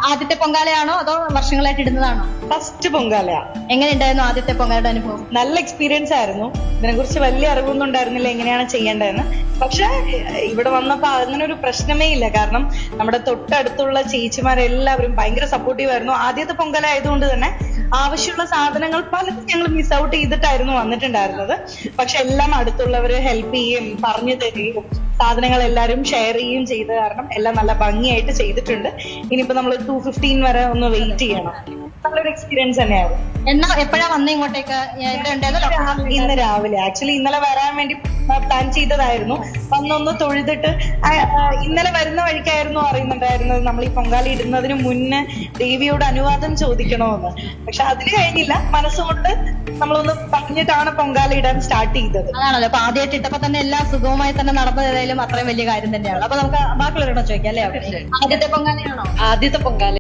ആദ്യത്തെ പൊങ്കാലയാണോ അതോ വർഷങ്ങളായിട്ട് ഇടുന്നതാണോ? ഫസ്റ്റ് പൊങ്കാലയാ. എങ്ങനെ ഉണ്ടായിരുന്നു ആദ്യത്തെ പൊങ്കാലയുടെ അനുഭവം? നല്ല എക്സ്പീരിയൻസ് ആയിരുന്നു. ഇതിനെക്കുറിച്ച് വലിയ അറിവൊന്നും ഉണ്ടായിരുന്നില്ല എങ്ങനെയാണ് ചെയ്യേണ്ടതെന്ന്. പക്ഷെ ഇവിടെ വന്നപ്പോ അങ്ങനെ ഒരു പ്രശ്നമേ ഇല്ല. കാരണം നമ്മുടെ തൊട്ടടുത്തുള്ള ചേച്ചിമാരെല്ലാവരും ഭയങ്കര സപ്പോർട്ടീവ് ആയിരുന്നു. ആദ്യത്തെ പൊങ്കാല ആയതുകൊണ്ട് തന്നെ ആവശ്യമുള്ള സാധനങ്ങൾ പലതും ഞങ്ങൾ മിസ് ഔട്ട് ചെയ്തിട്ടായിരുന്നു വന്നിട്ടുണ്ടായിരുന്നത്. പക്ഷെ എല്ലാം അടുത്തുള്ളവര് ഹെൽപ്പ് ചെയ്യുകയും പറഞ്ഞു തരികയും സാധനങ്ങൾ എല്ലാവരും ഷെയർ ചെയ്യുകയും ചെയ്ത കാരണം എല്ലാം നല്ല ഭംഗിയായിട്ട് ചെയ്തിട്ടുണ്ട്. ഇനിയിപ്പോ നമ്മൾ 2:15 വരെ ഒന്ന് വെയിറ്റ് ചെയ്യണം. നല്ലൊരു എക്സ്പീരിയൻസ് തന്നെയായിരുന്നു. എപ്പോഴാ വന്നേ ഇങ്ങോട്ടേക്ക്? എവിടെ ഉണ്ടായിരുന്നു? ഇന്ന് രാവിലെ ആക്ച്വലി ഇന്നലെ വരാൻ വേണ്ടി പ്ലാൻ ചെയ്തതായിരുന്നു. വന്നൊന്ന് തൊഴുതിട്ട് ഇന്നലെ വരുന്ന വഴിക്കായിരുന്നു അറിയുന്നുണ്ടായിരുന്നത് നമ്മൾ ഈ പൊങ്കാല ഇടുന്നതിന് മുന്നേ ദേവിയോട് അനുവാദം ചോദിക്കണമെന്ന്. പക്ഷെ അതിന് കഴിഞ്ഞില്ല. മനസ്സുകൊണ്ട് നമ്മളൊന്ന് പറഞ്ഞിട്ടാണ് പൊങ്കാല ഇടാൻ സ്റ്റാർട്ട് ചെയ്തത്. അതാണല്ലോ, അപ്പൊ ആദ്യമായിട്ട് ഇട്ടപ്പോ തന്നെ എല്ലാം സുഗമമായി തന്നെ നടന്നതായാലും അത്രയും വലിയ കാര്യം തന്നെയാണ്. അപ്പൊ നമുക്ക് ബാക്കിയുള്ളവരോട് ചോദിക്കാം അല്ലേ? ആദ്യത്തെ പൊങ്കാലയാണോ? ആദ്യത്തെ പൊങ്കാല